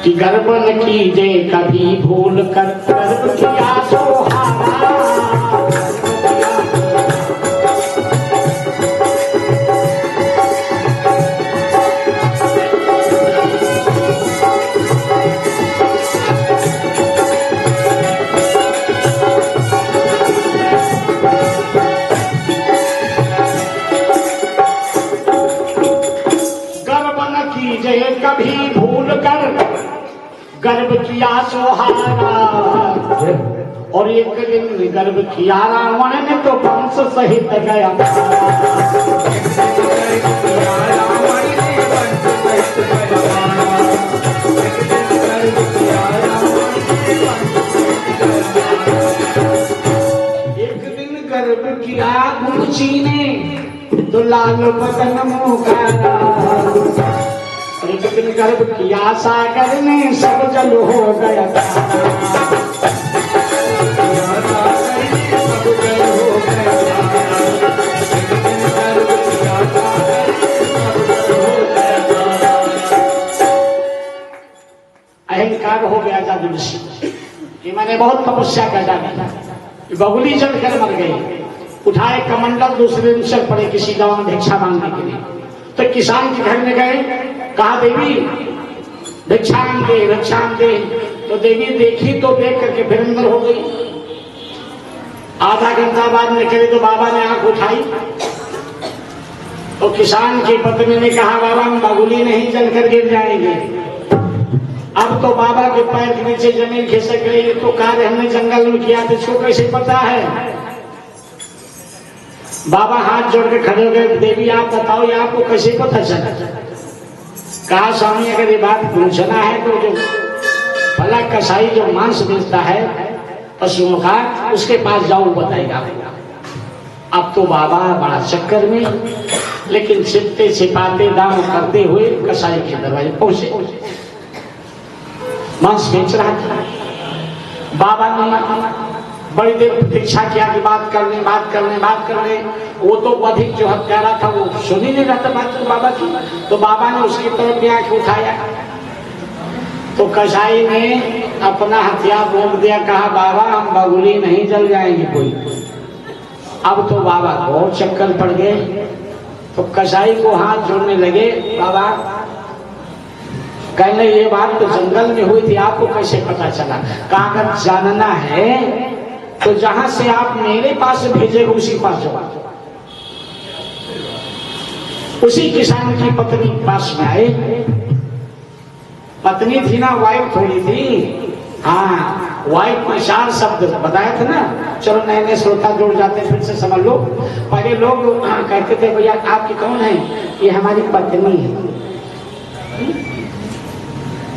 कि गर्व न कीजे कभी भूल कर, गर्व किया सो हारा। कभी भूल कर गर्व किया सो हारा। और एक दिन गर्व किया रावण ने तो वंश सहित गया। एक दिन गर्व किया गुरुजी ने तो लाल बदन मुखारा। एक दिन गर्भ किया सागर में सब जल हो गया। अहंकार हो गया जादू ऋषि कि मैंने बहुत तपस्या कर डाली, बगुली जल कर मर गई। उठाए कमंडल दूसरे दिन चल पड़े किसी गांव में भिक्षा मांगने के लिए। तो किसान के घर में गए, कहा देवी भिक्षाम दे रक्षाम दे। तो देवी देखी तो देख करके फिर अंदर हो गई। आधा घंटा बाद निकले तो बाबा ने आंख उठाई तो किसान की पत्नी ने कहा बाबा हम बगुली नहीं जलकर गिर जाएंगे। अब तो बाबा के पैर के नीचे जमीन खिसक गई। तो कार्य हमने जंगल में किया था, इसको कैसे पता है? बाबा हाथ जोड़ के खड़े हो गए, देवी आप बताओ ये आपको कैसे पता चला? कहा स्वामी अगर ये बात पूछना है तो जो भला कसाई जो मांस बेचता है पशुओं का उसके पास जाओ बताएगा। अब तो बाबा बड़ा चक्कर में, लेकिन छिपते छिपाते दाम करते हुए कसाई के दरवाजे पहुंचे। मांस बेच रहा था। बाबा ने बड़ी देर प्रतीक्षा किया कि बात करने। वो तो अधिक जो हत्यारा था वो सुन ही नहीं रहा था बात बाबा की। तो बाबा ने उसकी तरफ भी आंख उठाया तो कसाई ने अपना हथियार रोक दिया। कहा बाबा हम बगुली नहीं जल जाएंगे कोई। अब तो बाबा बहुत चक्कर पड़ गए। तो कसाई को हाथ जोड़ने लगे। बाबा कहने ये बात तो जंगल में हुई थी, आपको कैसे पता चला? कहा अगर जानना है तो जहां से आप मेरे पास भेजे उसी पास जाओ। उसी किसान की पत्नी पास में आए। पत्नी थी ना, वाइफ थोड़ी थी। हाँ वाइफ में 4 शब्द बताया था ना। चलो नए नए श्रोता जुड़ जाते फिर से समझ लो। पहले लोग कहते थे भैया आपकी कौन है? ये हमारी पत्नी है।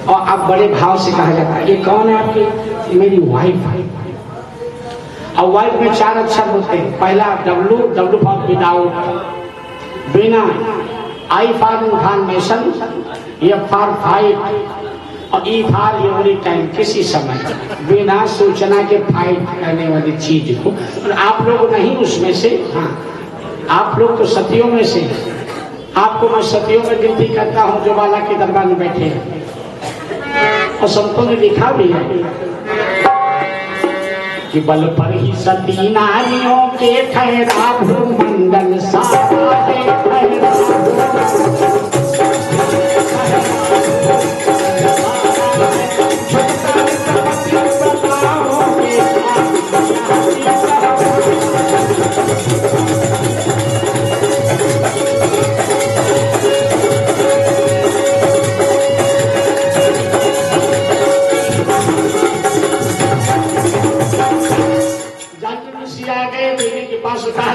और अब बड़े भाव से कहा जाता है ये कौन है आपकी? मेरी वाइफ है। और वाइफ में 4 अक्षर होते हैं। पहला W फॉर विदाउट, बिना, I for information, F for fight और E फॉर एवरी टाइम, किसी समय, बिना सूचना के फाइट करने वाली चीज को। और आप लोग नहीं उसमें से। हाँ आप लोग तो सतियों में से। आपको मैं सतियों में गिनती करता हूँ जो बाला के दरबार में बैठे हैं। और संतों ने लिखा भी है कि बल पर ही सती नारियों के ठहरा भूमंडल सारा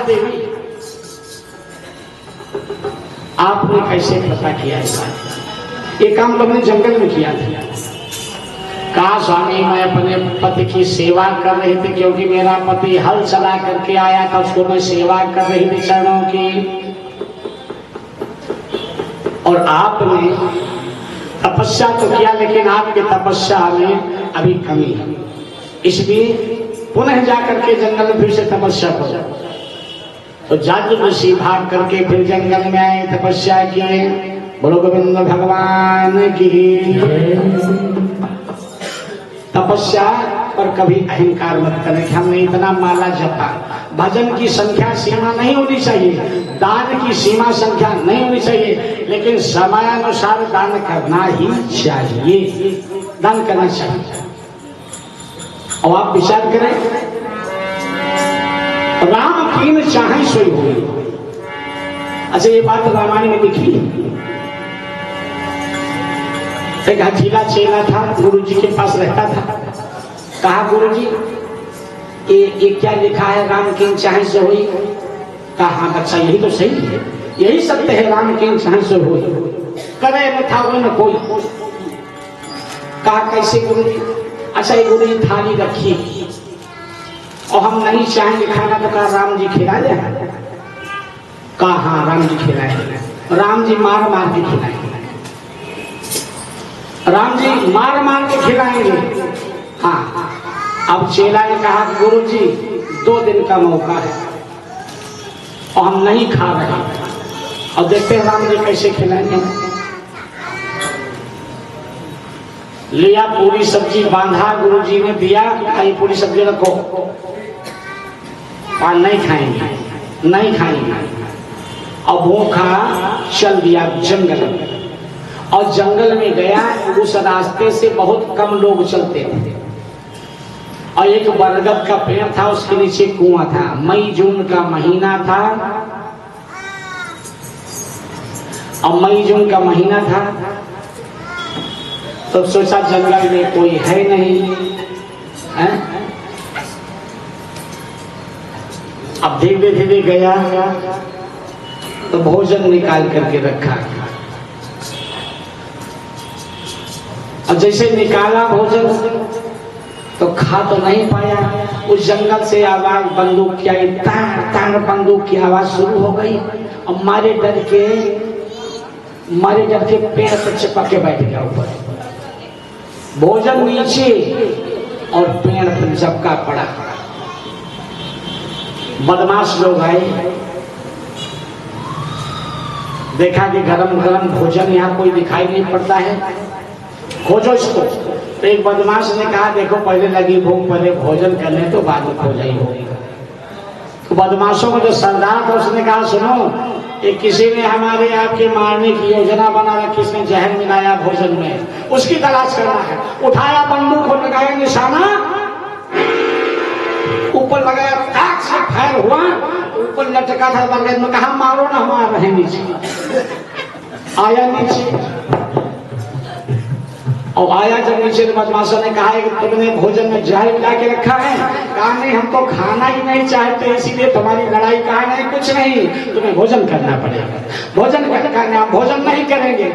देवी आपने कैसे पता किया इसका? ये काम तो हमने जंगल में किया था। कहा स्वामी मैं अपने पति की सेवा कर रही थी क्योंकि मेरा पति हल चला करके आया था, उसको मैं सेवा कर रही थी चरणों की। और आपने तपस्या तो किया लेकिन आपकी तपस्या में अभी कमी है, इसलिए पुनः जाकर के जंगल में फिर से तपस्या करो। तो जादू ऋषि भाग करके फिर जंगल में आए, तपस्या किए। बोलो गोविंद भगवान की। तपस्या पर कभी अहंकार मत करें कि हमने इतना माला जपा। भजन की संख्या सीमा नहीं होनी चाहिए, दान की सीमा संख्या नहीं होनी चाहिए, लेकिन समयानुसार दान करना ही चाहिए, दान करना चाहिए। और आप विचार करें, राम कीन चाहे सोई हो। अच्छा, ये बात रामायण में लिखी। एक हठीला चेला था, गुरु जी के पास रहता था। कहा, गुरु जी ये क्या लिखा है, राम कीन चाहे से होई? कहा, हाँ बच्चा, यही तो सही है, यही सत्य है, राम कीन चाहे से होई, करे न था वो न कोई। कहा, कैसे गुरु जी? अच्छा, ये गुरु जी थाली रखी और हम नहीं चाहेंगे खाना, तो कहा राम जी खिला दे। कहा, हाँ राम जी खिलाएंगे। राम जी मार मार के खिलाएंगे, राम जी मार मार के खिलाएंगे। हाँ, अब चेला ने कहा, गुरु जी 2 दिन का मौका है और हम नहीं खा रहे, और देखते हैं राम जी कैसे खिलाएंगे। लिया पूरी सब्जी बांधा, गुरु जी ने दिया, आई पूरी सब्जी रखो, और नहीं खाएंगे, नहीं खाएंगे। और भूखा चल दिया जंगल में, और जंगल में गया। उस रास्ते से बहुत कम लोग चलते थे, और एक बरगद का पेड़ था, उसके नीचे कुआं था। मई जून का महीना था, और मई जून का महीना था, तो सोचा जंगल में कोई है नहीं है? अब धीरे धीरे गया तो भोजन निकाल करके रखा, और जैसे निकाला भोजन तो खा तो नहीं पाया। उस जंगल से आवाज, बंदूक की आई, तार तार बंदूक की आवाज शुरू हो गई, और मारे डर के पेड़ पर चिपक के बैठ गया ऊपर। भोजन नीचे और पेड़ पर झपका पड़ा। बदमाश लोग आए, देखा कि गरम गरम भोजन यहाँ कोई दिखाई नहीं पड़ता है, खोजो इसको। तो एक बदमाश ने कहा, देखो पहले लगी भूख, पहले भोजन करने तो बाद में खो जाई होगी। तो बदमाशों को जो सरदार था उसने कहा, सुनो, ये किसी ने हमारे आपके मारने की योजना बना रखी, इसने जहर मिलाया भोजन में, उसकी तलाश करना है। उठाया बंदूक और लगाया निशाना, ऊपर लगाया, ताक से फायर हुआ, ऊपर लटका था बरगद में। कहा, मारो ना, हम आ रहे नीचे। आया नीचे, और आया जब नीचे, बदमाशों ने कहा कि तुमने भोजन में जहर मिला के रखा है। कहा, नहीं, हम तो खाना ही नहीं चाहते, इसीलिए तुम्हारी लड़ाई कहा नहीं, कुछ नहीं, तुम्हें भोजन करना पड़ेगा, भोजन करना, आप भोजन नहीं करेंगे